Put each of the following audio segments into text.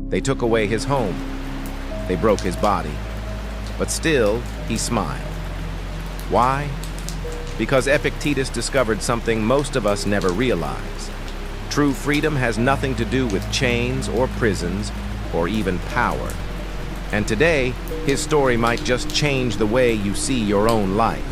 They took away his home. They broke his body. But still, he smiled. Why? Because Epictetus discovered something most of us never realize. True freedom has nothing to do with chains or prisons or even power. And today, his story might just change the way you see your own life.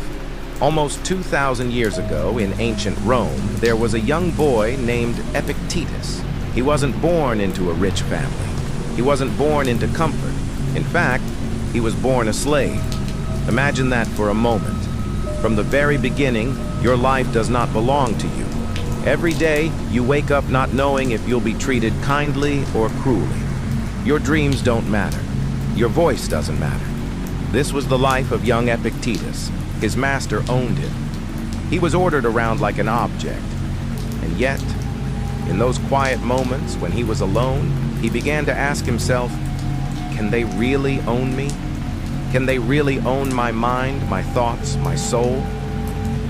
Almost 2,000 years ago in ancient Rome, there was a young boy named Epictetus. He wasn't born into a rich family. He wasn't born into comfort. In fact, he was born a slave. Imagine that for a moment. From the very beginning, your life does not belong to you. Every day, you wake up not knowing if you'll be treated kindly or cruelly. Your dreams don't matter. Your voice doesn't matter. This was the life of young Epictetus. His master owned him. He was ordered around like an object. And yet, in those quiet moments when he was alone, he began to ask himself, can they really own me? Can they really own my mind, my thoughts, my soul?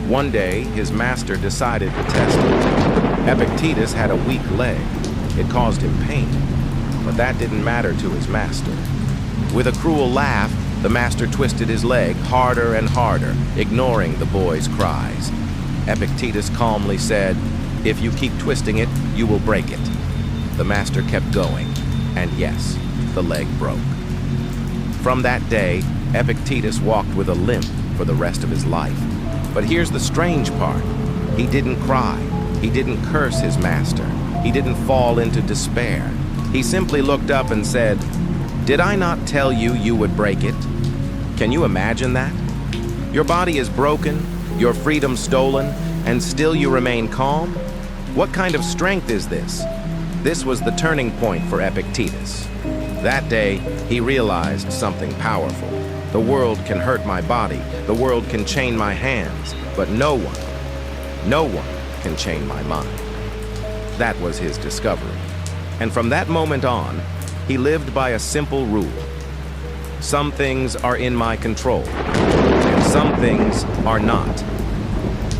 One day, his master decided to test him. Epictetus had a weak leg. It caused him pain. But that didn't matter to his master. With a cruel laugh, the master twisted his leg harder and harder, ignoring the boy's cries. Epictetus calmly said, "If you keep twisting it, you will break it." The master kept going, and yes, the leg broke. From that day, Epictetus walked with a limp for the rest of his life. But here's the strange part. He didn't cry. He didn't curse his master. He didn't fall into despair. He simply looked up and said, "Did I not tell you you would break it?" Can you imagine that? Your body is broken, your freedom stolen, and still you remain calm? What kind of strength is this? This was the turning point for Epictetus. That day, he realized something powerful. The world can hurt my body, the world can chain my hands, but no one can chain my mind. That was his discovery. And from that moment on, he lived by a simple rule. Some things are in my control, and some things are not.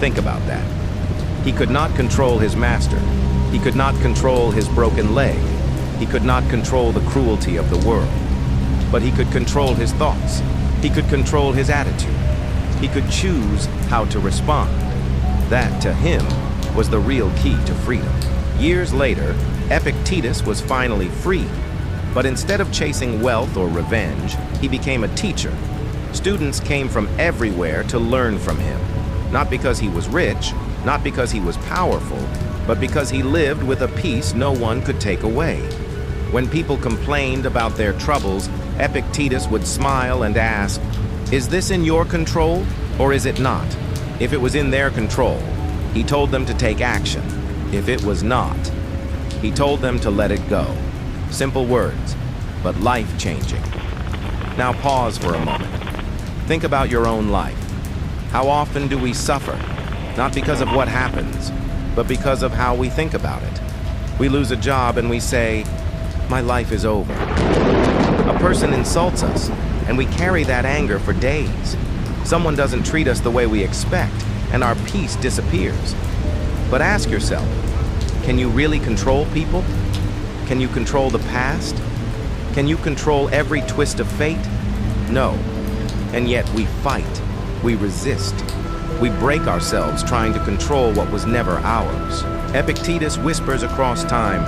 Think about that. He could not control his master. He could not control his broken leg. He could not control the cruelty of the world. But he could control his thoughts. He could control his attitude. He could choose how to respond. That, to him, was the real key to freedom. Years later, Epictetus was finally free. But instead of chasing wealth or revenge, he became a teacher. Students came from everywhere to learn from him. Not because he was rich, not because he was powerful, but because he lived with a peace no one could take away. When people complained about their troubles, Epictetus would smile and ask, "Is this in your control, or is it not?" If it was in their control, he told them to take action. If it was not, he told them to let it go. Simple words, but life-changing. Now pause for a moment. Think about your own life. How often do we suffer? Not because of what happens, but because of how we think about it. We lose a job and we say, "My life is over." A person insults us, and we carry that anger for days. Someone doesn't treat us the way we expect, and our peace disappears. But ask yourself, can you really control people? Can you control the past? Can you control every twist of fate? No. And yet we fight. We resist. We break ourselves trying to control what was never ours. Epictetus whispers across time,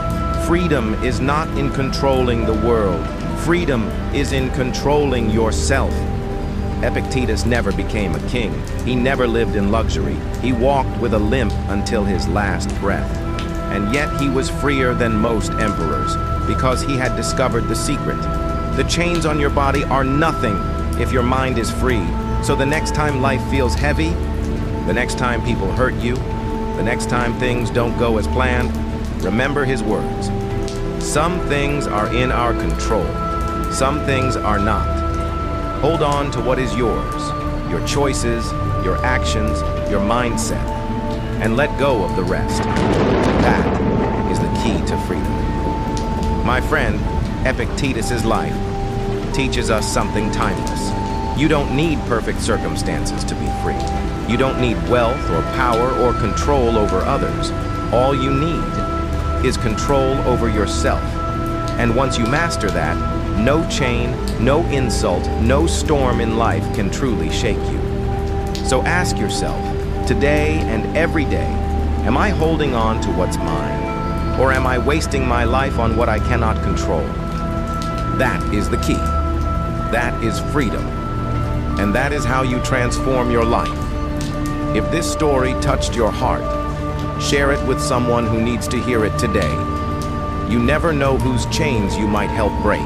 freedom is not in controlling the world. Freedom is in controlling yourself. Epictetus never became a king. He never lived in luxury. He walked with a limp until his last breath. And yet he was freer than most emperors because he had discovered the secret. The chains on your body are nothing if your mind is free. So the next time life feels heavy, the next time people hurt you, the next time things don't go as planned, remember his words. Some things are in our control. Some things are not. Hold on to what is yours, your choices, your actions, your mindset, and let go of the rest. That is the key to freedom. My friend, Epictetus's life teaches us something timeless. You don't need perfect circumstances to be free. You don't need wealth or power or control over others. All you need is control over yourself. And once you master that, no chain, no insult, no storm in life can truly shake you. So ask yourself, today and every day, am I holding on to what's mine? Or am I wasting my life on what I cannot control? That is the key. That is freedom. And that is how you transform your life. If this story touched your heart, share it with someone who needs to hear it today. You never know whose chains you might help break.